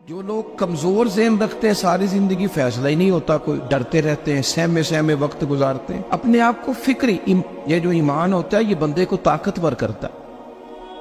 جو لوگ کمزور ذہن رکھتے ہیں ساری زندگی فیصلہ ہی نہیں ہوتا، کوئی ڈرتے رہتے ہیں، سہمے سہمے وقت گزارتے ہیں اپنے آپ کو فکری یہ جو ایمان ہوتا ہے یہ بندے کو طاقتور کرتا ہے،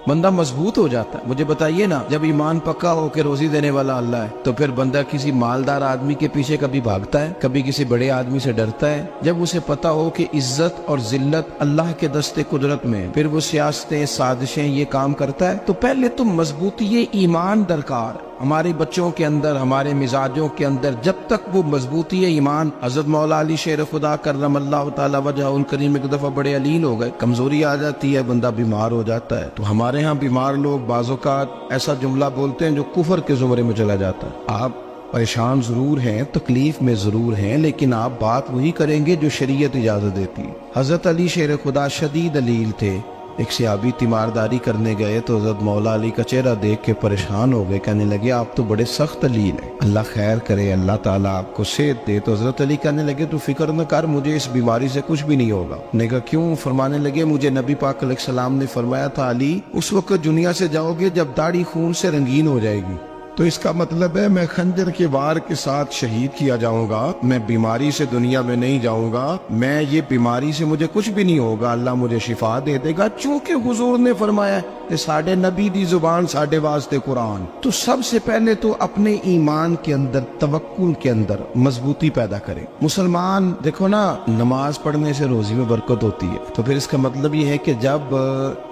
بندہ مضبوط ہو جاتا ہے۔ مجھے بتائیے نا، جب ایمان پکا ہو کہ روزی دینے والا اللہ ہے تو پھر بندہ کسی مالدار آدمی کے پیچھے کبھی بھاگتا ہے، کبھی کسی بڑے آدمی سے ڈرتا ہے؟ جب اسے پتا ہو کہ عزت اور ذلت اللہ کے دست قدرت میں، پھر وہ سیاستیں سازشیں یہ کام کرتا ہے۔ تو پہلے تو مضبوطی ایمان درکار ہے ہمارے بچوں کے اندر، ہمارے مزاجوں کے اندر۔ جب تک وہ مضبوطی ایمان، حضرت مولا علی شیر خدا کرم اللہ تعالی وجہ الکریم ایک دفعہ بڑے علیل ہو گئے، کمزوری آ جاتی ہے، بندہ بیمار ہو جاتا ہے۔ تو ہمارے ہاں بیمار لوگ بعض اوقات ایسا جملہ بولتے ہیں جو کفر کے زمرے میں چلا جاتا ہے۔ آپ پریشان ضرور ہیں، تکلیف میں ضرور ہیں، لیکن آپ بات وہی کریں گے جو شریعت اجازت دیتی ہے۔ حضرت علی شیر خدا شدید علیل تھے، ایک صحابی تیمارداری کرنے گئے تو حضرت مولا علی کا چہرہ دیکھ کے پریشان ہو گئے، کہنے لگے آپ تو بڑے سخت علیل ہیں، اللہ خیر کرے، اللہ تعالیٰ آپ کو صحت دے۔ تو حضرت علی کہنے لگے تو فکر نہ کر، مجھے اس بیماری سے کچھ بھی نہیں ہوگا۔ نے کہا کیوں؟ فرمانے لگے مجھے نبی پاک علیہ السلام نے فرمایا تھا علی اس وقت دنیا سے جاؤ گے جب داڑھی خون سے رنگین ہو جائے گی، تو اس کا مطلب ہے میں خنجر کے وار کے ساتھ شہید کیا جاؤں گا، میں بیماری سے دنیا میں نہیں جاؤں گا، میں یہ بیماری سے مجھے کچھ بھی نہیں ہوگا، اللہ مجھے شفا دے دے گا، چونکہ حضور نے فرمایا کہ ساڈے نبی دی زبان ساڈے واسطے قرآن۔ تو سب سے پہلے تو اپنے ایمان کے اندر، توکل کے اندر مضبوطی پیدا کریں۔ مسلمان دیکھو نا، نماز پڑھنے سے روزی میں برکت ہوتی ہے، تو پھر اس کا مطلب یہ ہے کہ جب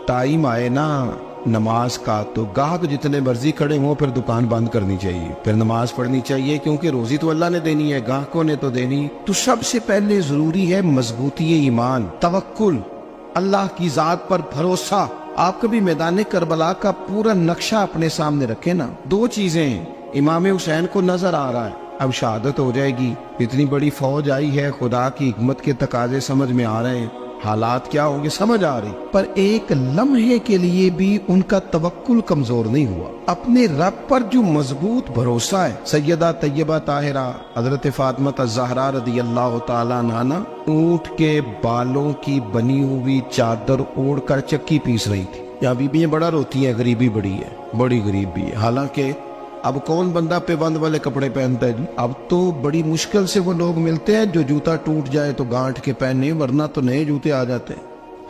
ٹائم آئے نا نماز کا تو گاہک جتنے مرضی کھڑے ہوں پھر دکان بند کرنی چاہیے، پھر نماز پڑھنی چاہیے، کیونکہ روزی تو اللہ نے دینی ہے، گاہکوں نے تو دینی۔ تو سب سے پہلے ضروری ہے مضبوطی ایمان، توکل، اللہ کی ذات پر بھروسہ۔ آپ کبھی میدان کربلا کا پورا نقشہ اپنے سامنے رکھیں نا، دو چیزیں ہیں، امام حسین کو نظر آ رہا ہے اب شہادت ہو جائے گی، اتنی بڑی فوج آئی ہے، خدا کی حکمت کے تقاضے سمجھ میں آ رہے ہیں، حالات کیا ہوں گے سمجھ آ رہی، پر ایک لمحے کے لیے بھی ان کا توکل کمزور نہیں ہوا۔ اپنے رب پر جو مضبوط بھروسہ ہے، سیدہ طیبہ طاہرہ حضرت فاطمہ الزہرا رضی اللہ تعالیٰ عنہا اونٹ کے بالوں کی بنی ہوئی چادر اوڑھ کر چکی پیس رہی تھی۔ یا بیویاں بڑا روتی ہیں، غریبی بڑی ہے، بڑی غریب بھی ہے، حالانکہ اب کون بندہ پہ بند والے کپڑے پہنتا ہے جی؟ اب تو بڑی مشکل سے وہ لوگ ملتے ہیں جو جوتا ٹوٹ جائے تو گانٹھ کے پہنے، ورنہ تو نئے جوتے آ جاتے ہیں۔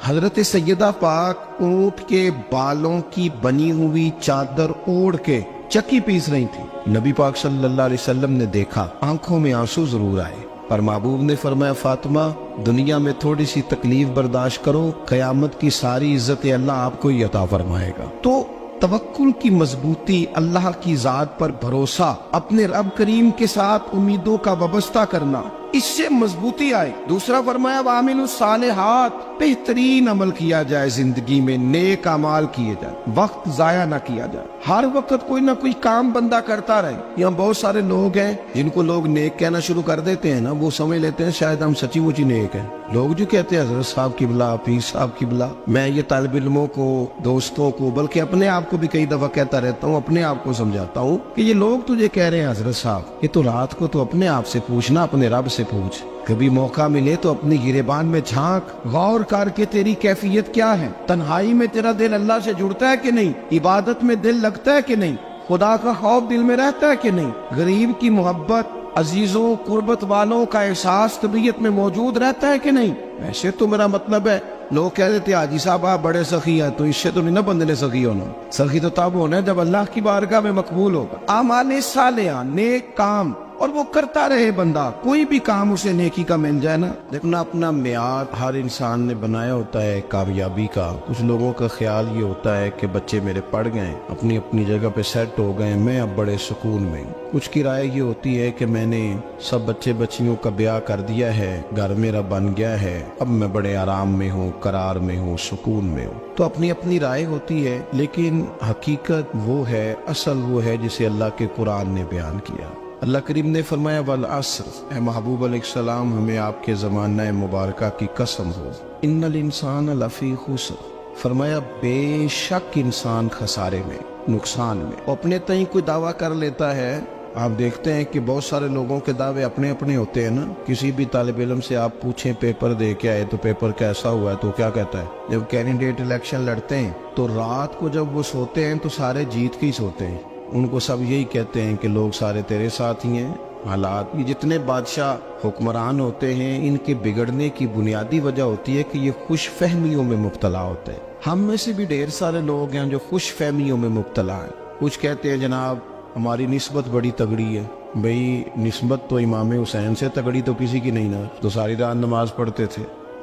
حضرت سیدہ پاک اونٹ کے بالوں کی بنی ہوئی چادر اوڑھ کے چکی پیس رہی تھی۔ نبی پاک صلی اللہ علیہ وسلم نے دیکھا، آنکھوں میں آنسو ضرور آئے، پر محبوب نے فرمایا فاطمہ دنیا میں تھوڑی سی تکلیف برداشت کرو، قیامت کی ساری عزت اللہ آپ کو ہی عطا فرمائے گا۔ تو توکل کی مضبوطی، اللہ کی ذات پر بھروسہ، اپنے رب کریم کے ساتھ امیدوں کا وابستہ کرنا، اس سے مضبوطی آئے۔ دوسرا فرمایا وَعَمِلُوا الصَّالِحَاتِ، بہترین عمل کیا جائے زندگی میں، نیک اعمال کیے جائے، وقت ضائع نہ کیا جائے، ہر وقت کوئی نہ کوئی کام بندہ کرتا رہے۔ یہاں بہت سارے لوگ ہیں جن کو لوگ نیک کہنا شروع کر دیتے ہیں نا، وہ سمجھ لیتے ہیں شاید ہم سچی مچی نیک ہیں۔ لوگ جو کہتے ہیں حضرت صاحب کی بلا، پیر صاحب کی بلا، میں یہ طالب علموں کو، دوستوں کو، بلکہ اپنے آپ کو بھی کئی دفعہ کہتا رہتا ہوں، اپنے آپ کو سمجھاتا ہوں کہ یہ لوگ تجھے کہہ رہے ہیں حضرت صاحب، یہ تو رات کو تو اپنے آپ سے پوچھنا، اپنے رب سے پوچھ، کبھی موقع ملے تو اپنی گریبان میں جھانک، غور کر کے تیری کیفیت کیا ہے، تنہائی میں تیرا دل اللہ سے جڑتا ہے کہ نہیں، عبادت میں دل لگتا ہے کہ نہیں، خدا کا خوف دل میں رہتا ہے کہ نہیں، غریب کی محبت، عزیزوں قربت والوں کا احساس طبیعت میں موجود رہتا ہے کہ نہیں۔ ویسے تو میرا مطلب ہے، لوگ کہہ دیتے حاجی صاحب آپ بڑے سخی ہیں، تو اس سے تو نہیں نا بندے نے سخی ہونا، سخی تو تب ہونا ہے جب اللہ کی بارگاہ میں مقبول ہوگا۔ اعمال صالحہ، نیک کام، اور وہ کرتا رہے بندہ، کوئی بھی کام اسے نیکی کا مل جائے نا۔ دیکھنا اپنا معیار ہر انسان نے بنایا ہوتا ہے کامیابی کا۔ کچھ لوگوں کا خیال یہ ہوتا ہے کہ بچے میرے پڑھ گئے، اپنی اپنی جگہ پہ سیٹ ہو گئے، میں اب بڑے سکون میں ہوں۔ کچھ کی رائے یہ ہوتی ہے کہ میں نے سب بچے بچیوں کا بیاہ کر دیا ہے، گھر میرا بن گیا ہے، اب میں بڑے آرام میں ہوں، قرار میں ہوں، سکون میں ہوں۔ تو اپنی اپنی رائے ہوتی ہے، لیکن حقیقت وہ ہے، اصل وہ ہے جسے اللہ کے قرآن نے بیان کیا۔ اللہ کریم نے فرمایا والعصر، اے محبوب علیہ السلام ہمیں آپ کے زمانہ مبارکہ کی قسم ہو، ان الانسان لفی خسر، فرمایا بے شک انسان خسارے میں، نقصان میں۔ اپنے تئیں کوئی دعویٰ کر لیتا ہے، آپ دیکھتے ہیں کہ بہت سارے لوگوں کے دعوے اپنے اپنے ہوتے ہیں نا۔ کسی بھی طالب علم سے آپ پوچھیں پیپر دے کے آئے تو پیپر کیسا ہوا ہے تو کیا کہتا ہے؟ جب کینڈیڈیٹ الیکشن لڑتے ہیں تو رات کو جب وہ سوتے ہیں تو سارے جیت کے ہی سوتے ہیں، ان کو سب یہی کہتے ہیں کہ لوگ سارے تیرے ساتھ ہی ہیں. حالات یہ جتنے بادشاہ حکمران ہوتے ہیں ان کے بگڑنے کی بنیادی وجہ ہوتی ہے کہ یہ خوش فہمیوں میں مبتلا ہوتے ہیں. ہم میں سے بھی ڈھیر سارے لوگ ہیں جو خوش فہمیوں میں مبتلا ہیں. کچھ کہتے ہیں جناب ہماری نسبت بڑی تگڑی ہے. بھئی نسبت تو امام حسین سے تگڑی تو کسی کی نہیں نا. تو ساری رات نماز پڑھتے تھے,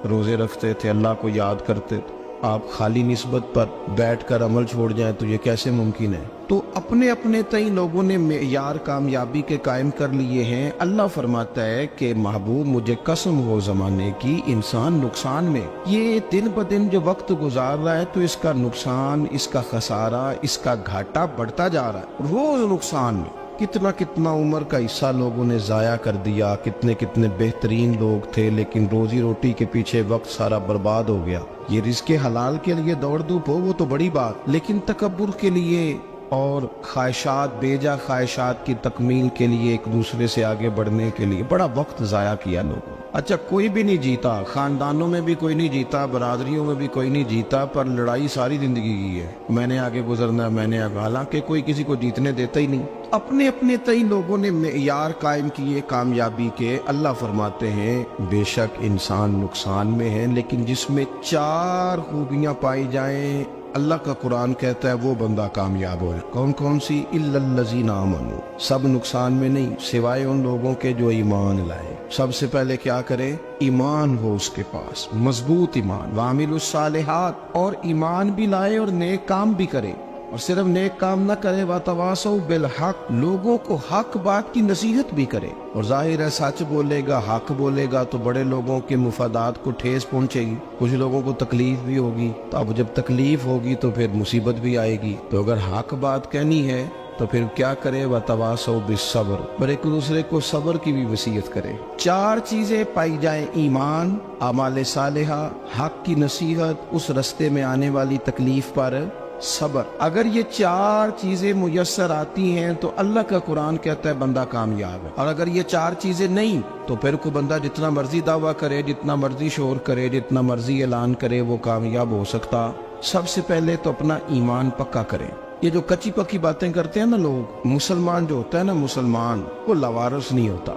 روزے رکھتے تھے, اللہ کو یاد کرتے تھے. آپ خالی نسبت پر بیٹھ کر عمل چھوڑ جائیں تو یہ کیسے ممکن ہے؟ تو اپنے اپنے تئیں لوگوں نے معیار کامیابی کے قائم کر لیے ہیں. اللہ فرماتا ہے کہ محبوب مجھے قسم ہو زمانے کی انسان نقصان میں. یہ دن بدن جو وقت گزار رہا ہے تو اس کا نقصان, اس کا خسارہ, اس کا گھاٹا بڑھتا جا رہا ہے روز نقصان میں. کتنا کتنا عمر کا حصہ لوگوں نے ضائع کر دیا. کتنے کتنے بہترین لوگ تھے لیکن روزی روٹی کے پیچھے وقت سارا برباد ہو گیا. یہ رزق حلال کے لیے دوڑ دھوپ ہو وہ تو بڑی بات, لیکن تکبر کے لیے اور خواہشات, بیجا خواہشات کی تکمیل کے لیے, ایک دوسرے سے آگے بڑھنے کے لیے بڑا وقت ضائع کیا لوگوں. اچھا کوئی بھی نہیں جیتا, خاندانوں میں بھی کوئی نہیں جیتا, برادریوں میں بھی کوئی نہیں جیتا, پر لڑائی ساری زندگی کی ہے. میں نے آگے گزرنا, میں نے آگے, حالانکہ کوئی کسی کو جیتنے دیتا ہی نہیں. اپنے اپنے تئی لوگوں نے معیار قائم کیے کامیابی کے. اللہ فرماتے ہیں بے شک انسان نقصان میں ہے, لیکن جس میں 4 خوبیاں پائی جائیں اللہ کا قرآن کہتا ہے وہ بندہ کامیاب ہو. کون کون سی؟ الا الذین آمنوا. سب نقصان میں نہیں سوائے ان لوگوں کے جو ایمان لائے. سب سے پہلے کیا کرے؟ ایمان ہو اس کے پاس, مضبوط ایمان. وعملوا الصالحات, اور ایمان بھی لائے اور نیک کام بھی کرے. اور صرف نیک کام نہ کرے, وَتَوَاصَوْا بِالْحَقِّ, لوگوں کو حق بات کی نصیحت بھی کرے. اور ظاہر ہے سچ بولے گا, حق بولے گا تو بڑے لوگوں کے مفادات کو ٹھیس پہنچے گی, کچھ لوگوں کو تکلیف بھی ہوگی. تو اب جب تکلیف ہوگی تو پھر مصیبت بھی آئے گی. تو اگر حق بات کہنی ہے تو پھر کیا کرے؟ وَتَوَاصَوْا بِالصَّبْرِ, اور ایک دوسرے کو صبر کی بھی وصیت کرے. 4 چیزیں پائی جائیں, ایمان, اعمال صالحہ, حق کی نصیحت, اس رستے میں آنے والی تکلیف پر صبر. اگر یہ 4 چیزیں میسر آتی ہیں تو اللہ کا قرآن کہتا ہے بندہ کامیاب ہے. اور اگر یہ 4 چیزیں نہیں تو پھر کوئی بندہ جتنا مرضی دعویٰ کرے, جتنا مرضی شور کرے, جتنا مرضی اعلان کرے, وہ کامیاب ہو سکتا. سب سے پہلے تو اپنا ایمان پکا کرے. یہ جو کچی پکی باتیں کرتے ہیں نا لوگ, مسلمان جو ہوتا ہے نا مسلمان, وہ لاوارث نہیں ہوتا,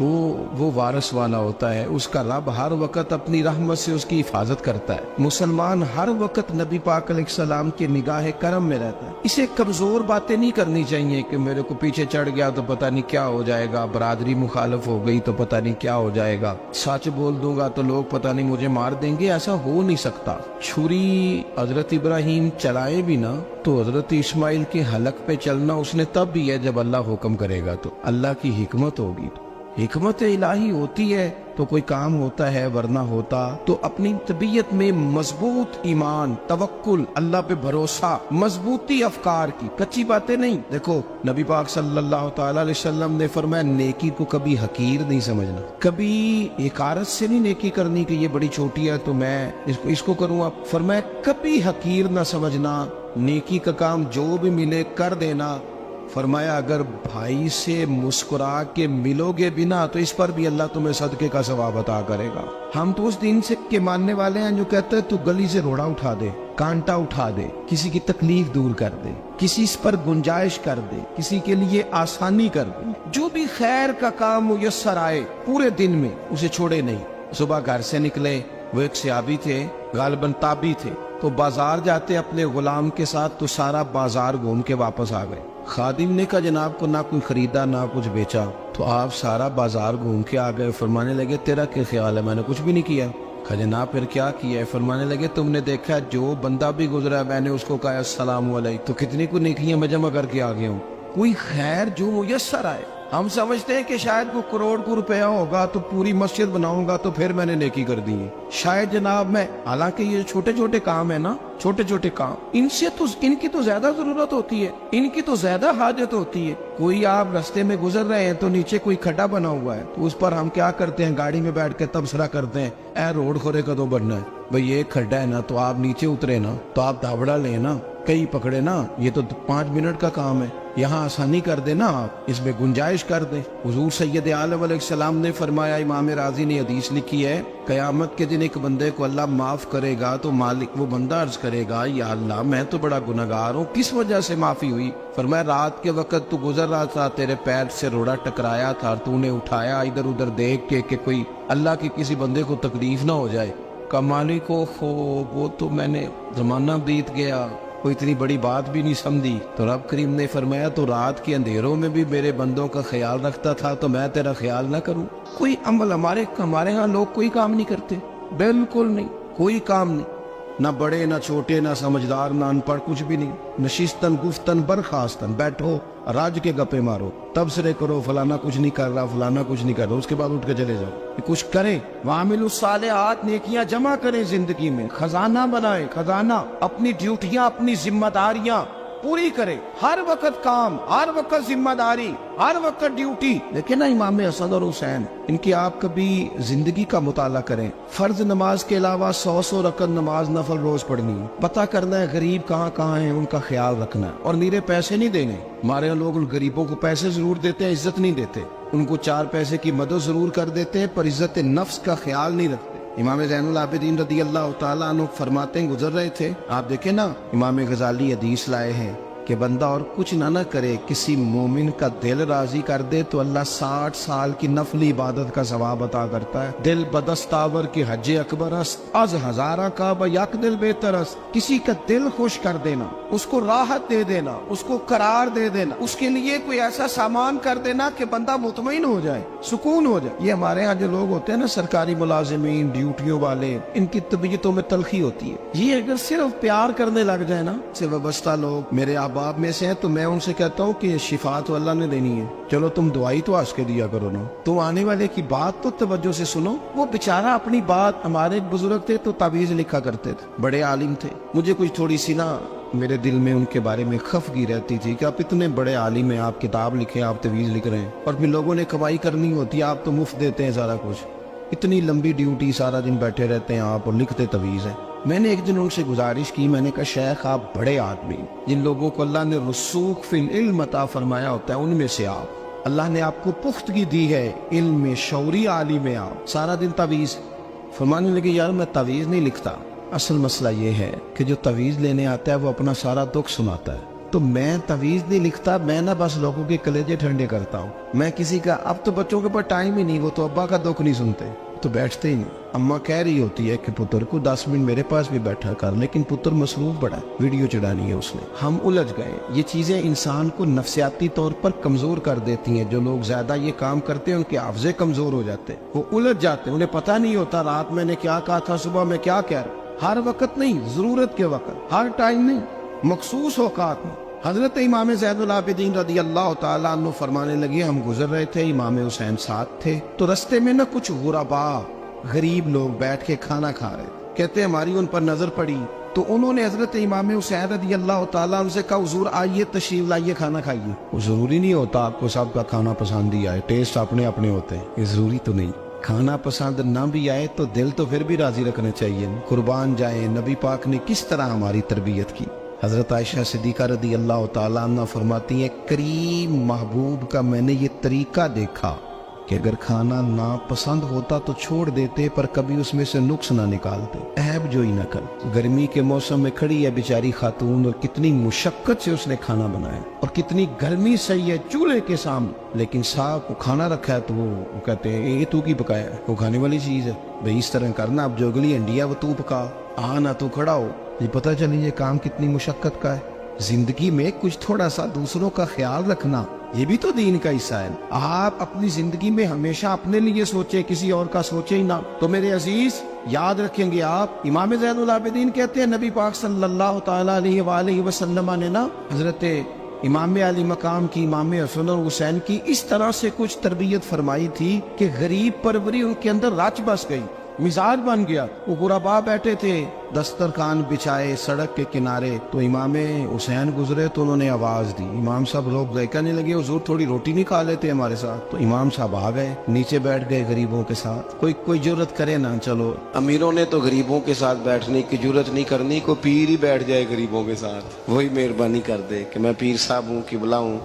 وہ وارث والا ہوتا ہے. اس کا رب ہر وقت اپنی رحمت سے اس کی حفاظت کرتا ہے. مسلمان ہر وقت نبی پاک علیہ السلام کے نگاہ کرم میں رہتا ہے. اسے کمزور باتیں نہیں کرنی چاہیے کہ میرے کو پیچھے چڑھ گیا تو پتہ نہیں کیا ہو جائے گا, برادری مخالف ہو گئی تو پتہ نہیں کیا ہو جائے گا, سچ بول دوں گا تو لوگ پتہ نہیں مجھے مار دیں گے. ایسا ہو نہیں سکتا. چھری حضرت ابراہیم چلائے بھی نا تو حضرت اسماعیل کے حلق پہ چلنا اس نے تب بھی ہے جب اللہ حکم کرے گا. تو اللہ کی حکمت ہوگی, حکمت الہی ہوتی ہے تو کوئی کام ہوتا ہے, ورنہ ہوتا. تو اپنی طبیعت میں مضبوط ایمان, توکل, اللہ پہ بھروسہ, مضبوطی افکار کی, کچی باتیں نہیں. دیکھو نبی پاک صلی اللہ تعالی علیہ وسلم نے فرمایا نیکی کو کبھی حقیر نہیں سمجھنا, کبھی حقارت سے نہیں نیکی کرنی کہ یہ بڑی چھوٹی ہے تو میں اس کو کروں. آپ فرمایا کبھی حقیر نہ سمجھنا, نیکی کا کام جو بھی ملے کر دینا. فرمایا اگر بھائی سے مسکرا کے ملو گے بنا تو اس پر بھی اللہ تمہیں صدقے کا ثواب عطا کرے گا. ہم تو اس دین سے کے ماننے والے ہیں جو کہتے ہیں تو گلی سے روڑا اٹھا دے, کانٹا اٹھا دے, کسی کی تکلیف دور کر دے, کسی اس پر گنجائش کر دے, کسی کے لیے آسانی کر دے. جو بھی خیر کا کام میسر آئے پورے دن میں اسے چھوڑے نہیں. صبح گھر سے نکلے, وہ ایک صحابی تھے, غالباً تابعی تھے, تو بازار جاتے اپنے غلام کے ساتھ تو سارا بازار گھوم کے واپس آ گئے. خادم نے کہا جناب کو نہ کوئی خریدا نہ کچھ بیچا. تو آپ سارا بازار گھوم کے آ گئے. فرمانے لگے تیرا کیا خیال ہے؟ میں نے کچھ بھی نہیں کیا. کہا جناب پھر کیا کیا ہے؟ فرمانے لگے تم نے دیکھا جو بندہ بھی گزرا میں نے اس کو کہا السلام علیکم, تو کتنی کو نیکیاں میں جمع کر کے آ گیا ہوں. کوئی خیر جو میسر آئے. ہم سمجھتے ہیں کہ شاید کوئی کروڑ کو روپیہ ہوگا تو پوری مسجد بناؤں گا تو پھر میں نے نیکی کر دی ہے. شاید جناب میں, حالانکہ یہ چھوٹے چھوٹے کام ہے نا, چھوٹے چھوٹے کام, ان کی تو زیادہ ضرورت ہوتی ہے, ان کی تو زیادہ حاجت ہوتی ہے. کوئی آپ رستے میں گزر رہے ہیں تو نیچے کوئی کھڈا بنا ہوا ہے تو اس پر ہم کیا کرتے ہیں, گاڑی میں بیٹھ کے تبصرہ کرتے ہیں اے روڈ کھورے کدوں بننا ہے بھئی, یہ کھڈا ہے نا تو آپ نیچے اترے نا, تو آپ دھاوڑا لیں نا, کئی پکڑے نا, یہ تو 5 منٹ کا کام ہے. यहाँ आसानी कर देना, आप इसमें गुंजाइश कर दें। हुजूर सैयद आलम अलैहिस्सलाम ने फरमाया, इमाम राजी ने हदीस लिखी है, कयामत के दिन एक बंदे को अल्लाह माफ करेगा तो मालिक वो बंदा अर्ज करेगा, या अल्लाह मैं तो बड़ा गुनहगार हूँ, किस वजह से माफी हुई? फरमाया रात के वक्त तू गुजर रहा था, तेरे पैर से रोड़ा टकराया था, तूने उठाया इधर उधर देख के कि कोई अल्लाह के किसी बंदे को तकलीफ ना हो जाए। का मालिक हो वो तो मैंने जमाना बीत गया, कोई इतनी बड़ी बात भी नहीं समझी। तो रब करीम ने फरमाया तो रात के अंधेरों में भी मेरे बंदों का ख्याल रखता था, तो मैं तेरा ख्याल ना करूं? कोई अमल हमारे यहाँ लोग कोई काम नहीं करते, बिल्कुल नहीं, कोई काम नहीं, ना बड़े ना छोटे ना समझदार ना अनपढ़, कुछ भी नहीं। नशिस्तन गुफ्तन बरखास्तन, बैठो राज के गप्पे मारो, तबसरे करो, फलाना कुछ नहीं कर रहा, फलाना कुछ नहीं कर रहा, उसके बाद उठ के चले जाओ। कुछ करें, वामिलुस सालिहात, नेकियां जमा करें जिंदगी में, खजाना बनाए, खजाना, अपनी ड्यूटियां अपनी जिम्मेदारियां पूरी करें, हर वक्त काम, हर वक्त जिम्मेदारी, हर वक्त ड्यूटी। लेकिन ना इमाम हसन और हुसैन, इनकी आप कभी जिंदगी का मुताला करें, फर्ज नमाज के अलावा 100 रकत नमाज नफल रोज पढ़नी है, पता करना है गरीब कहाँ कहाँ है, उनका ख्याल रखना है, और नीरे पैसे नहीं देने। हमारे यहाँ लोग उन गरीबों को पैसे जरूर देते हैं, इज्जत नहीं देते, उनको 4 पैसे की मदद जरूर कर देते हैं, पर इज्जत नफ्स का ख्याल नहीं रखते। इमाम ज़ैनुल आबिदीन रदी अल्लाह ताला अन्हु फरमाते हैं, गुजर रहे थे, आप देखें ना, इमाम गजाली हदीस लाए हैं कि बंदा और कुछ ना करे, किसी मोमिन का दिल राजी कर दे तो अल्लाह 60 साल की नफली इबादत का सवाब अता करता है। दिल बदस्तावर की हज अकबर अज हजारा का बयक दिल बेहतरस, किसी का दिल खुश कर देना, उसको राहत दे देना, उसको करार दे देना, उसके लिए कोई ऐसा सामान कर देना कि बंदा मुतमईन हो जाए, सुकून हो जाए। ये हमारे यहाँ जो लोग होते हैं ना, सरकारी मुलाजिमीन, ड्यूटियों वाले, इनकी तबीयतों में तलखी होती है। ये अगर सिर्फ प्यार करने लग जाए ना, से वाबस्ता लोग मेरे बाप में से है, तो मैं उनसे कहता हूँ कि शिफा तो अल्लाह ने देनी है, चलो तुम दुआई तो हंस के दिया करो ना, तुम आने वाले की बात तो तवज्जो से सुनो। वो बेचारा अपनी बात, हमारे एक बुजुर्ग थे तो तावीज लिखा करते थे, बड़े आलिम थे, मुझे कुछ थोड़ी सी ना मेरे दिल में उनके बारे में खफगी रहती थी कि आप इतने बड़े आलिम हैं, आप किताब लिखे, आप तवीज लिख रहे हैं, और फिर लोगों ने कमाई करनी होती है, आप तो मुफ्त देते हैं सारा कुछ, इतनी लंबी ड्यूटी, सारा दिन बैठे रहते हैं आप और लिखते तवीज है। मैंने एक दिन उनसे गुजारिश की, मैंने कहा शेख आप बड़े आदमी, जिन लोगों को अल्लाह ने रसूख फिल इल्म अता फरमाया होता है, उनमें से आप, अल्लाह ने आपको पुख्तगी दी है, इल्म में शौरी आलिम में, आप सारा दिन तवीज। फरमाने लगे यार मैं तवीज नहीं लिखता, असल मसला ये है कि जो तवीज लेने आता है वो अपना सारा दुख सुनाता है, तो मैं तवीज नहीं लिखता, मैं ना बस लोगों के कलेजे ठंडे करता हूँ। मैं किसी का, अब तो बच्चों के पास टाइम ही नहीं, वो तो अब्बा का दुख नहीं सुनते, तो बैठते ही नहीं। अम्मा कह रही होती है कि पुत्र को 10 मिनट मेरे पास भी बैठा कर, लेकिन पुत्र मसरूफ बड़ा है, वीडियो चढ़ानी है उसने। हम उलझ गए। ये चीजें इंसान को नफ्सियाती तौर पर कमजोर कर देती हैं। जो लोग ज्यादा ये काम करते हैं उनके हाफजे कमजोर हो जाते हैं, वो उलझ जाते हैं, उन्हें पता नहीं होता रात मैंने क्या कहा था, सुबह में क्या कह रहा। हर वक्त नहीं, जरूरत के वक्त, हर टाइम नहीं, मखसूस औकात में। हजरत इमाम ज़ैनुल आबिदीन रदी अल्लाह ताला अन्हु फरमाने लगे, हम गुजर रहे थे, इमाम हुसैन साथ थे, तो रस्ते में ना कुछ गुरबा गरीब लोग बैठ के खाना खा रहे, कहते हमारी उन पर नजर पड़ी, तो उन्होंने हजरत इमाम हुसैन रदी अल्लाह ताला अन्हु से कहा, हुजूर आइए तशरीफ लाइए, खाना खाइए। वो जरूरी नहीं होता आपको सबका खाना पसंद ही आए, टेस्ट अपने अपने होते हैं, ये जरूरी तो नहीं। खाना पसंद ना भी आए तो दिल तो फिर भी राजी रखना चाहिए। कुर्बान जाए, नबी पाक ने किस तरह हमारी तरबियत की। हजरत आयशा सिद्दीका रदी अल्लाह ताला अन्हा फरमाती है, करीम महबूब का मैंने ये तरीका देखा कि अगर खाना ना पसंद होता तो छोड़ देते, पर कभी उसमें से नुक्स ना निकालते, ऐब जो ही न कर। गर्मी के मौसम में खड़ी है बेचारी खातून, और कितनी मुशक्कत से उसने खाना बनाया, और कितनी गर्मी सही है चूल्हे के सामने, लेकिन साहब को खाना रखा है तो वो कहते हैं ये तू की पकाया है, वो खाने वाली चीज है भाई, इस तरह करना, अब जो अगली अंडिया वो तू पका, आ ना तू खड़ा हो। ये पता चली ये काम कितनी मुशक्कत का है। जिंदगी में कुछ थोड़ा सा दूसरों का ख्याल रखना, ये भी तो दीन का हिस्सा है। आप अपनी जिंदगी में हमेशा अपने लिए सोचे, किसी और का सोचे ही ना। तो मेरे अजीज याद रखेंगे आप, इमाम ज़ैनुल आबिदीन कहते हैं नबी पाक सल्लल्लाहु तआला अलैहि वसल्लम ने ना हजरत इमाम अली मकाम की, इमाम हसन और हुसैन की इस तरह से कुछ तरबियत फरमाई थी कि गरीब परवरी उनके अंदर रच बस गई। मिजाज बन गया। वो गुरबा बैठे थे दस्तरखान बिछाए सड़क के किनारे, तो इमाम हुसैन गुजरे तो उन्होंने आवाज दी। इमाम साहब लोग गए, कहने लगे हुजूर थोड़ी रोटी नहीं खा लेते हमारे साथ। तो इमाम साहब आ गए, नीचे बैठ गए गरीबों के साथ। कोई जुर्रत करे ना, चलो अमीरों ने तो गरीबों के साथ बैठने की जुर्रत नहीं करनी, को पीर ही बैठ जाए गरीबों के साथ, वही मेहरबानी कर दे कि मैं पीर साहब हूँ किबला हूँ,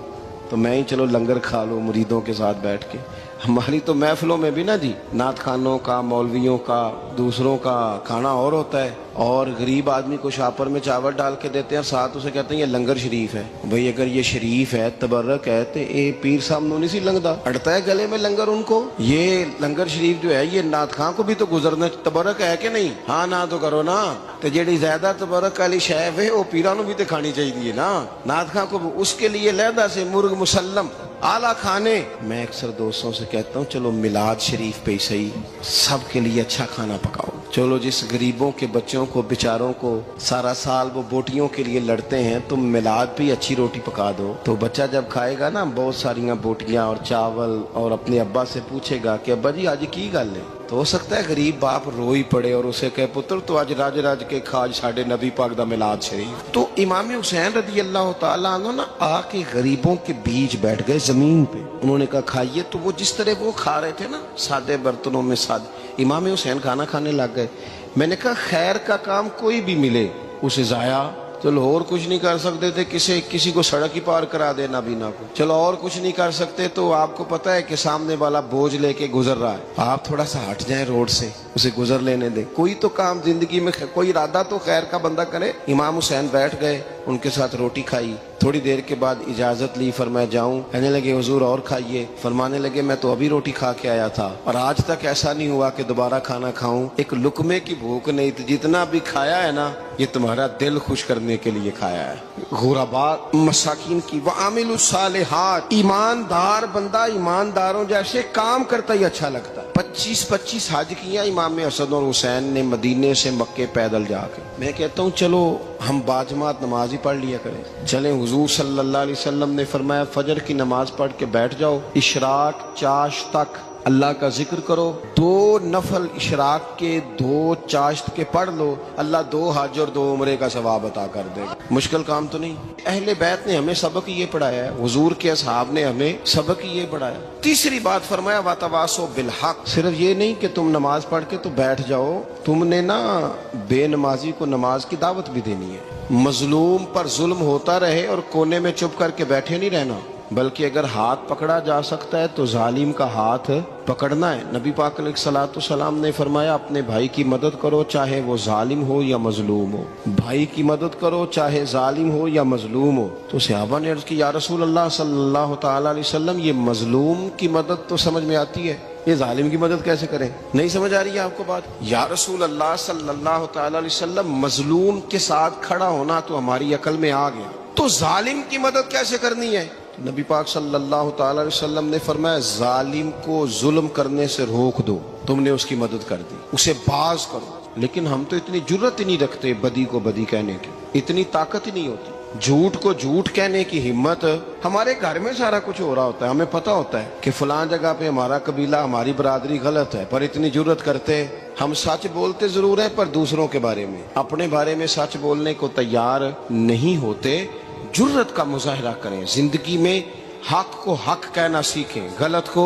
तो मैं ही चलो लंगर खा लूँ मुरीदों के साथ बैठ के। हमारी तो महफिलों में भी ना जी, नात खानों का, मौलवियों का, दूसरों का खाना और होता है, और गरीब आदमी को शापर में चावल डाल के देते हैं, साथ उसे कहते हैं ये लंगर शरीफ है। भाई अगर ये शरीफ है, तबर्रक है, तो ये पीर साहब नो नहीं सी लंगदा, अड़ता है गले में लंगर उनको। ये लंगर शरीफ जो है ये नात खां को भी तो गुजरना, तबर्रक है कि नहीं? हाँ ना तो करो ना, तो जेड़ी ज्यादा तबर्रक वाली शैफ है वो पीरा भी तो खानी चाहिए ना, नात खां को। उसके लिए लहदा से मुर्ग मुसल्लम आला खाने। मैं अक्सर दोस्तों से कहता हूँ चलो मिलाद शरीफ पे ही सही सबके लिए अच्छा खाना पकाओ। चलो जिस गरीबों के बच्चों को बेचारों को सारा साल वो बोटियों के लिए लड़ते हैं, तुम मिलाद पे अच्छी रोटी पका दो, तो बच्चा जब खाएगा ना बहुत सारियां बोटियां और चावल, और अपने अब्बा से पूछेगा कि अब्बा जी आज की गल है, तो हो सकता है गरीब बाप रो ही पड़े और उसे कहे पुत्र तो आज राज राज के खाज साडे नबी पाक दा मिलाद शरीफ। तो इमाम हुसैन रजी अल्लाह तआला अन्हु ना आके गरीबों के बीच बैठ गए जमीन पे, उन्होंने कहा खाइए। तो वो जिस तरह वो खा रहे थे ना सादे बर्तनों में, सादे, इमाम हुसैन खाना खाने लग गए। मैंने कहा खैर का काम कोई भी मिले उसे जाया, चलो और कुछ नहीं कर सकते थे, किसी को सड़क ही पार करा दे नाबीना को, चलो और कुछ नहीं कर सकते, तो आपको पता है कि सामने वाला बोझ लेके गुजर रहा है, आप थोड़ा सा हट जाएं रोड से, उसे गुजर लेने दे। कोई तो काम जिंदगी में, कोई इरादा तो खैर का बंदा करे। इमाम हुसैन बैठ गए, उनके साथ रोटी खाई, थोड़ी देर के बाद इजाजत ली, फरमाया जाऊं? कहने लगे हुजूर और खाइए। फरमाने लगे मैं तो अभी रोटी खा के आया था और आज तक ऐसा नहीं हुआ कि दोबारा खाना खाऊं, एक लुकमे की भूख नहीं थी, जितना भी खाया है ना ये तुम्हारा दिल खुश करने के लिए खाया है। गुरबा मसाकिन की व आमिलुस सालिहात, ईमानदार बंदा ईमानदारों जैसे काम करता ही अच्छा लगता है। 25-25 हज किया इमाम हसन और हुसैन ने मदीने से मक्के पैदल जाके। मैं कहता हूँ चलो हम बाजमात नमाज ही पढ़ लिया करें। चलें, हुजूर सल्लल्लाहु अलैहि वसल्लम ने फरमाया फजर की नमाज पढ़ के बैठ जाओ, इशराक चाश तक अल्लाह का जिक्र करो, 2 नफल इशराक के 2 चाश्त के पढ़ लो, अल्लाह 2 हज और 2 उम्रे का सवाब अता कर देगा। मुश्किल काम तो नहीं। अहले बैत ने हमें सबक ये पढ़ाया है, हुजूर के असहाब ने हमें सबक ये पढ़ाया। तीसरी बात फरमाया वातवासो बिल हक, सिर्फ ये नहीं कि तुम नमाज पढ़ के तो बैठ जाओ, तुमने ना बेनमाजी को नमाज की दावत भी देनी है। मजलूम पर जुल्म होता रहे और कोने में चुप करके बैठे नहीं रहना, बल्कि अगर हाथ पकड़ा जा सकता है तो जालिम का हाथ पकड़ना है। नबी पाक अलैहिस्सलातु सलाम ने फरमाया अपने भाई की मदद करो चाहे वो जालिम हो या मजलूम हो, भाई की मदद करो चाहे जालिम हो या मजलूम हो। तो सहाबा ने अर्ज की या रसूल अल्लाह सल्लल्लाहु तआला अलैहि वसल्लम ये मजलूम की मदद तो समझ में आती है, ये जालिम की मदद कैसे करें? नहीं समझ आ रही है आपको बात? या रसूल अल्लाह सल्लल्लाहु तआला अलैहि वसल्लम मजलूम के साथ खड़ा होना तो हमारी अकल में आ गया, तो जालिम की मदद कैसे करनी है? नबी पाक सल्लल्लाहु तआला अलैहि वसल्लम ने फरमाया जालिम को जुल्म करने से रोक दो, तुमने उसकी मदद कर दी, उसे बाज करो। लेकिन हम तो इतनी जुर्रत ही नहीं रखते बदी को बदी कहने की, इतनी ताकत ही नहीं होती, झूठ को झूठ कहने की हिम्मत। हमारे घर में सारा कुछ हो रहा होता है, हमें पता होता है कि फलां जगह पे हमारा कबीला हमारी बरादरी गलत है, पर इतनी जुर्रत करते हम सच बोलते जरूर है पर दूसरों के बारे में, अपने बारे में सच बोलने को तैयार नहीं होते। जुर्रत का मुजाहरा करें, जिंदगी में हक को हक कहना सीखें, गलत को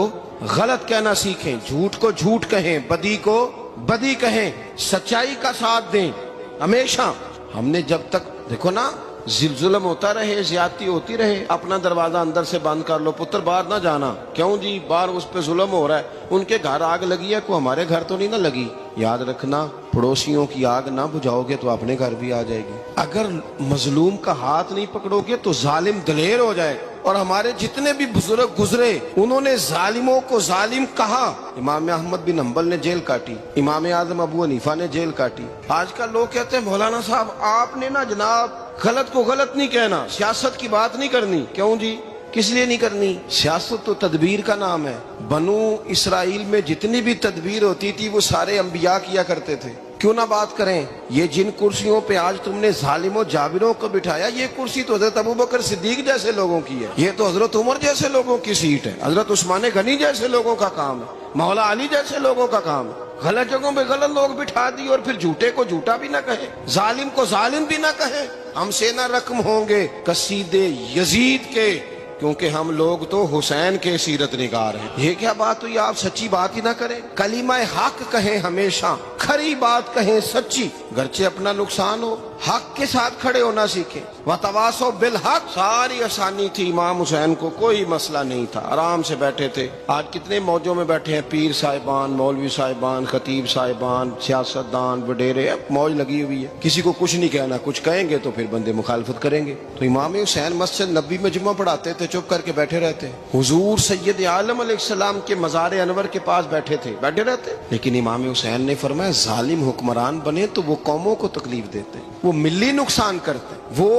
गलत कहना सीखें, झूठ को झूठ कहें, बदी को बदी कहें, सच्चाई का साथ दें हमेशा। हमने जब तक देखो ना जुल्म होता रहे, ज्यादती होती रहे, अपना दरवाजा अंदर से बंद कर लो, पुत्र बाहर ना जाना। क्यों जी? बाहर उस पे जुल्म हो रहा है, उनके घर आग लगी है, को हमारे घर तो नहीं ना लगी। याद रखना पड़ोसियों की आग ना बुझाओगे तो अपने घर भी आ जाएगी। अगर मजलूम का हाथ नहीं पकड़ोगे तो जालिम दलेर हो जाए। और हमारे जितने भी बुजुर्ग गुजरे उन्होंने जालिमों को जालिम कहा। इमाम अहमद बिन हंबल ने जेल काटी, इमाम आजम अबू हनीफा ने जेल काटी। आजकल लोग कहते हैं मौलाना साहब आपने ना जनाब गलत को गलत नहीं कहना, सियासत की बात नहीं करनी। क्यों जी? किस लिए नहीं करनी? सियासत तो तदबीर का नाम है। बनु इसराइल में जितनी भी तदबीर होती थी वो सारे अंबिया किया करते थे। क्यों ना बात करें? ये जिन कुर्सियों पे आज तुमने जालिमों जाबिरों को बिठाया, ये कुर्सी तो हजरत अबू बकर सिद्दीक जैसे लोगों की है, ये तो हजरत उमर जैसे लोगों की सीट है, हजरत उस्मान गनी जैसे लोगों का काम है, मौला अली जैसे लोगों का काम है। गलत जगहों पे गलत लोग बिठा दिए और फिर झूठे को झूठा भी ना कहे, जालिम को जालिम भी ना कहे। हमसे ना रकम होंगे कसीदे यजीद के, क्योंकि हम लोग तो हुसैन के सीरत निगार हैं। ये क्या बात हुई, आप सच्ची बात ही ना करें, कलीमा हक कहें, हमेशा खरी बात कहें, सच्ची, गरचे अपना नुकसान हो, हक के साथ खड़े होना सीखें। वतवासो बिल हक, सारी आसानी थी, इमाम हुसैन को कोई मसला नहीं था, आराम से बैठे थे। आज कितने मौजों में बैठे हैं, पीर साहिबान, मौलवी साहिबान, खतीब साहिबान, सियासतदान, वडेरे, मौज लगी हुई है, किसी को कुछ नहीं कहना, कुछ कहेंगे तो फिर बंदे मुखालफत करेंगे। तो इमाम हुसैन मस्जिद नबी में जुम्मा पढ़ाते थे, चुप करके बैठे रहते। हुजूर सैयद आलम अलैहिस्सलाम के मज़ार अनवर के पास बैठे थे, बैठे रहते। लेकिन इमाम हुसैन ने फरमाया जालिम हुक्मरान बने तो वो कौमों को तकलीफ देते हैं, वो मिली नुकसान करते हैं, वो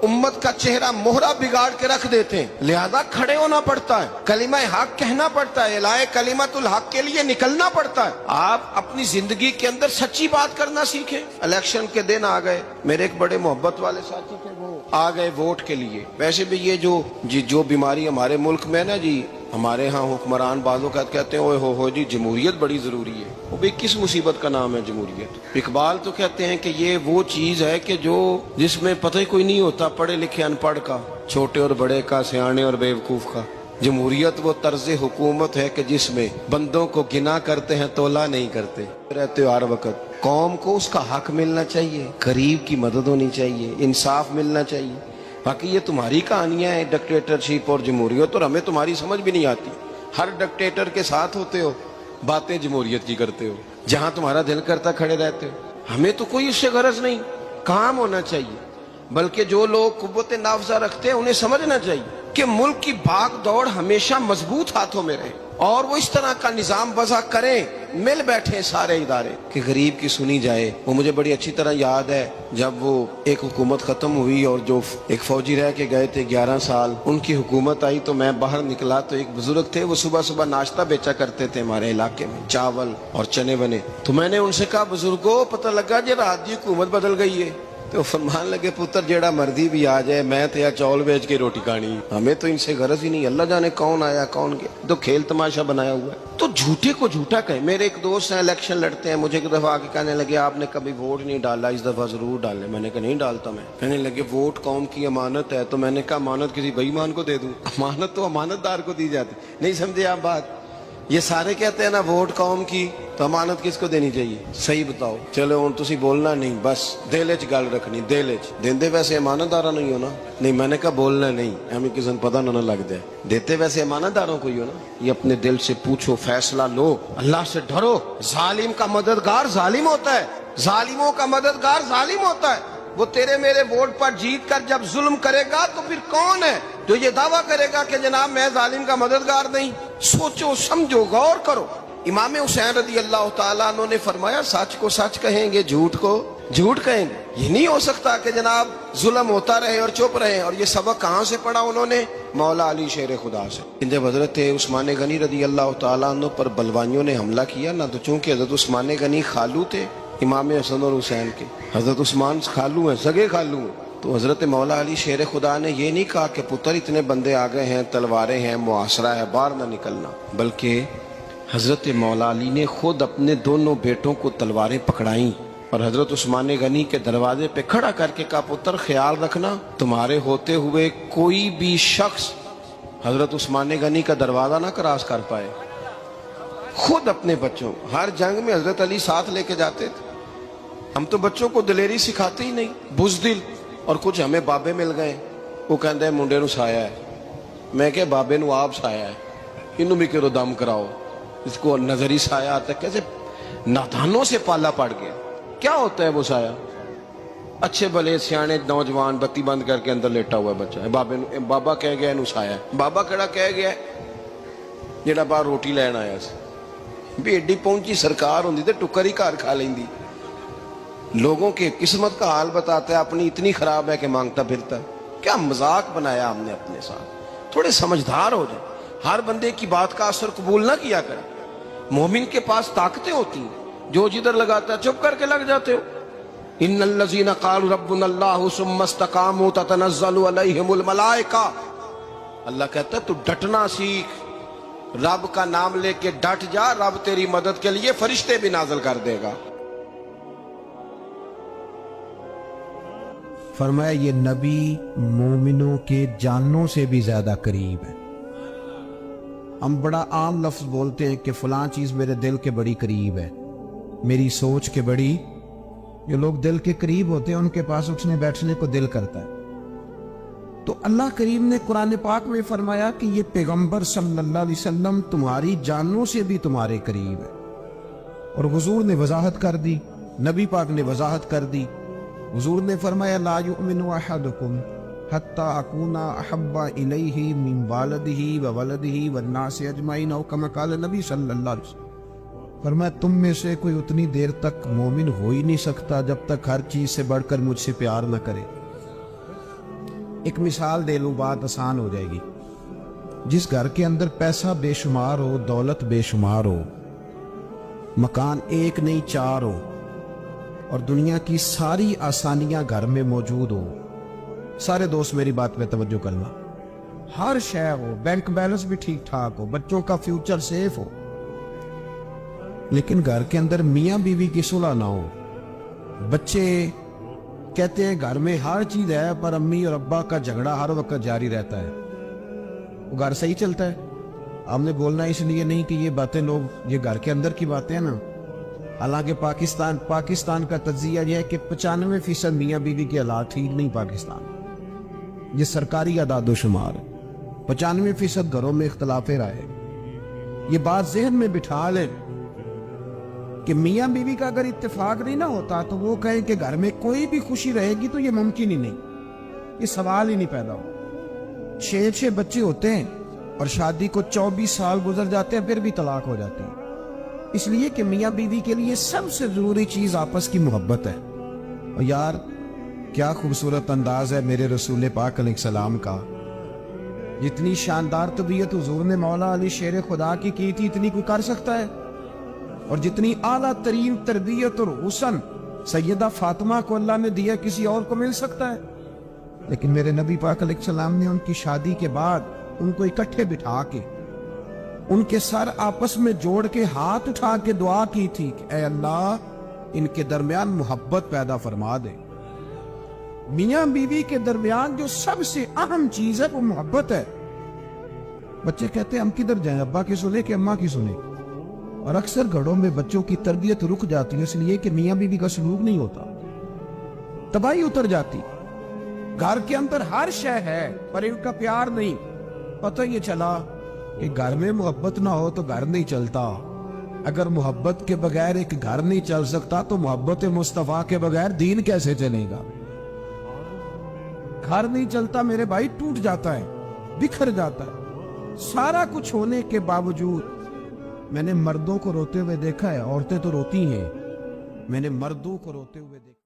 उम्मत का चेहरा मोहरा बिगाड़ के रख देते हैं, लिहाजा खड़े होना पड़ता है, कलीमा हक कहना पड़ता है, इलाए कलीमतुल हक के लिए निकलना पड़ता है। आप अपनी जिंदगी के अंदर सच्ची बात करना सीखें। इलेक्शन के दिन आ गए, मेरे एक बड़े मोहब्बत वाले साथी थे, वो आ गए वोट के लिए। वैसे भी ये जो बीमारी हमारे मुल्क में ना जी, हमारे यहाँ हुक्मरान बाजों का कहते हैं ओए हो जी जमहूरियत बड़ी जरूरी है। वो भी किस मुसीबत का नाम है जमहूरियत। इकबाल तो कहते हैं कि ये वो चीज है कि जो जिसमें पता ही कोई नहीं होता, पढ़े लिखे अनपढ़ का, छोटे और बड़े का, सियाने और बेवकूफ का। जमहूरियत वो तर्ज हुकूमत है कि जिसमें बंदों को गिना करते हैं, तोला नहीं करते रहते हो हर वक्त। कौम को उसका हक मिलना चाहिए, गरीब की मदद होनी चाहिए, इंसाफ मिलना चाहिए। बाकी ये तुम्हारी कहानियां हैं डिक्टेटरशिप और जमहूरियत, और हमें तुम्हारी समझ भी नहीं आती। हर डिक्टेटर के साथ होते हो, बातें जमहूरियत की करते हो, जहां तुम्हारा दिल करता खड़े रहते हो। हमें तो कोई इससे गरज नहीं, काम होना चाहिए। बल्कि जो लोग कुव्वत नाफजा रखते हैं उन्हें समझना चाहिए कि मुल्क की भाग दौड़ हमेशा मजबूत हाथों में रहे, और वो इस तरह का निजाम वज़ा करें, मिल बैठे सारे इदारे कि गरीब की सुनी जाए। वो मुझे बड़ी अच्छी तरह याद है, जब वो एक हुकूमत खत्म हुई और जो एक फौजी रह के गए थे 11 साल, उनकी हुकूमत आई तो मैं बाहर निकला तो एक बुजुर्ग थे, वो सुबह सुबह नाश्ता बेचा करते थे हमारे इलाके में, चावल और चने बने। तो मैंने उनसे कहा बुजुर्गो पता लगा जी रात की हुकूमत बदल गई है। तो फरमान लगे पुत्र जेड़ा मर्जी भी आ जाए, मैं तो या चौल बेच के रोटी खानी, हमें तो इनसे गरज ही नहीं। अल्लाह जाने कौन आया कौन गया, तो खेल तमाशा बनाया हुआ है। तो झूठे को झूठा कहे। मेरे एक दोस्त हैं इलेक्शन लड़ते हैं, मुझे एक दफा आके कहने लगे आपने कभी वोट नहीं डाला, इस दफा जरूर डाले। मैंने कहा नहीं डालता मैं। कहने लगे वोट कौम की अमानत है। तो मैंने कहा अमानत किसी बेईमान को दे दूं? अमानत तो अमानतदार को दी जाती। नहीं समझे आप बात? ये सारे कहते हैं ना वोट कौम की, तो अमानत किसको देनी चाहिए? सही बताओ। चलो हुण तुसी बोलना नहीं, बस दिल च गल रखनी, दिल च। देंदे वैसे अमानतदारा नहीं हो ना? नहीं, मैंने कहा बोलना नहीं, एवं किसी को पता ना लग जाए। देते वैसे अमानतदारों को ही हो ना? ये अपने दिल से पूछो, फैसला लो, अल्लाह से डरो। जालिम का मददगार जालिम होता है, जालिमों का मददगार जालिम होता है। वो तेरे मेरे वोट पर जीत कर जब जुल्म करेगा तो फिर कौन है जो ये दावा करेगा कि जनाब मैं जालिम का मददगार नहीं? सोचो समझो गौर करो। इमाम हुसैन रदी अल्लाह तआला अन्हु ने फरमाया सच को सच कहेंगे, झूठ को झूठ कहेंगे। ये नहीं हो सकता कि जनाब जुल्म होता रहे और चुप रहे। और ये सबक कहाँ से पढ़ा उन्होंने? मौला अली शेर खुदा से। जब हजरत उस्मान गनी रदी अल्लाह तआला अन्हु पर बलवानियों ने हमला किया ना, तो चूंकि हजरत उस्मान गनी खालू थे इमाम हसन और हुसैन के, हजरत उस्मान खालू हैं, सगे खालू हैं, तो हजरत मौला अली शेर खुदा ने ये नहीं कहा कि पुत्र इतने बंदे आ गए हैं, तलवारें हैं, मुआसरा है, बाहर ना निकलना। बल्कि हजरत मौला अली ने खुद अपने दोनों बेटों को तलवारें पकड़ाई और हजरत उस्मान गनी के दरवाजे पे खड़ा करके कहा पुत्र ख्याल रखना तुम्हारे होते हुए कोई भी शख्स हजरत उस्मान गनी का दरवाजा ना क्रॉस कर पाए। खुद अपने बच्चों, हर जंग में हजरत अली साथ लेके जाते थे। हम तो बच्चों को दिलेरी सिखाते ही नहीं, बुज़दिल। और कुछ हमें बाबे मिल गए, वो कहते मुंडे नू साया है। मैं क्या बाबे नू आप साया है, इनू भी करो दम कराओ, इसको नजरी साया आता। कैसे नादानों से पाला पड़ गया। क्या होता है वो साया? अच्छे भले सियाने नौजवान बत्ती बंद करके अंदर लेटा हुआ बच्चा है, बाबे नू बाबा कह गया इनू साया है। बाबा केड़ा कह गया जेड़ा बाहर रोटी लैन आया सी। भी एडी पहुंची सरकार होंदी ते टुकर ही घर खा लेंदी। लोगों के किस्मत का हाल बताता है, अपनी इतनी खराब है कि मांगता फिरता है। क्या मजाक बनाया हमने अपने साथ। थोड़े समझदार हो जाए, हर बंदे की बात का असर कबूल ना किया करें। मोमिन के पास ताकतें होती हैं, जो जिधर लगाता है चुप करके लग जाते हो। इन्नल्लज़ीना क़ालू रब्बुनल्लाहु सुम्मा इस्तक़ामू ततनज़्ज़लु अलैहिमुल मलाइका। अल्लाह कहता है तू डटना सीख, रब का नाम लेके डट जा, रब तेरी मदद के लिए फरिश्ते भी नाज़िल कर देगा। फरमाया ये नबी मोमिनों के जानों से भी ज्यादा करीब है। हम बड़ा आम लफ्ज बोलते हैं कि फलां चीज मेरे दिल के बड़ी करीब है, मेरी सोच के बड़ी। जो लोग दिल के करीब होते हैं उनके पास उठने बैठने को दिल करता है। तो अल्लाह करीम ने कुरान पाक में फरमाया कि ये पैगंबर सल्लल्लाहु अलैहि वसल्लम तुम्हारी जानों से भी तुम्हारे करीब है। और हुजूर ने वजाहत कर दी, नबी पाक ने वजाहत कर दी। हुजूर ने फरमाया ला युमिनु अहदुकुम हत्ता अकूना अहब्बा इलैहि मिन वालिदिही व वलदिही वन्नासि अजमाइन, औ कमा क़ाल नबी सल्लल्लाहु अलैहि वसल्लम। फरमाया तुम में से कोई उतनी देर तक मोमिन हो ही नहीं सकता जब तक हर चीज से बढ़कर मुझसे प्यार न करे। एक मिसाल दे लूं, बात आसान हो जाएगी। जिस घर के अंदर पैसा बेशुमार हो, दौलत बेशुमार हो, मकान एक नहीं चार हो, और दुनिया की सारी आसानियां घर में मौजूद हो, सारे दोस्त मेरी बात पे तवज्जो करना, हर शय हो, बैंक बैलेंस भी ठीक ठाक हो, बच्चों का फ्यूचर सेफ हो, लेकिन घर के अंदर मियां बीवी की सुलह ना हो, बच्चे कहते हैं घर में हर चीज है पर अम्मी और अब्बा का झगड़ा हर वक्त जारी रहता है, वो घर सही चलता है? हमने बोलना इसलिए नहीं कि ये बातें लोग, ये घर के अंदर की बातें हैं ना। हालांकि पाकिस्तान का तज्जिया यह है कि 95% मियाँ बीवी के हालात ठीक नहीं पाकिस्तान, ये सरकारी आदादोशुमार है। 95% घरों में इख्तलाफे राय है। ये बात जहन में बिठा ले कि मियाँ बीवी का अगर इत्तेफाक नहीं ना होता तो वो कहे कि घर में कोई भी खुशी रहेगी तो ये मुमकिन ही नहीं, ये सवाल ही नहीं पैदा हो। 6 बच्चे होते हैं और शादी को 24 साल गुजर जाते हैं, फिर भी तलाक हो जाती है, इसलिए कि मियाँ बीवी के लिए सबसे जरूरी चीज आपस की मोहब्बत है। और यार क्या खूबसूरत अंदाज है मेरे रसूल पाक अलैहिस्सलाम का। जितनी शानदार तबीयत हुजूर ने मौला अली शेर खुदा की थी, इतनी कोई कर सकता है? और जितनी आला तरीन तरबियत और हुस्न सैयदा फातिमा को अल्लाह ने दिया, किसी और को मिल सकता है? लेकिन मेरे नबी पाक अलैहिस्सलाम ने उनकी शादी के बाद उनको इकट्ठे बिठा के उनके सर आपस में जोड़ के हाथ उठा के दुआ की थी कि ऐ अल्लाह इनके दरमियान मोहब्बत पैदा फरमा दे। मियाँ बीवी के दरमियान जो सबसे अहम चीज है वो मोहब्बत है। बच्चे कहते हैं हम किधर जाएं, अब्बा की सुने कि अम्मा की सुने? और अक्सर घरों में बच्चों की तरबियत रुक जाती है इसलिए कि मियाँ बीवी का सलूक नहीं होता, तबाही उतर जाती। घर के अंदर हर शय है पर इनका प्यार नहीं। पता ये चला कि घर में मोहब्बत ना हो तो घर नहीं चलता। अगर मोहब्बत के बगैर एक घर नहीं चल सकता तो मोहब्बत मुस्तफा के बगैर दीन कैसे चलेगा? घर नहीं चलता मेरे भाई, टूट जाता है, बिखर जाता है। सारा कुछ होने के बावजूद मैंने मर्दों को रोते हुए देखा है, औरतें तो रोती हैं, मैंने मर्दों को रोते हुए देखा।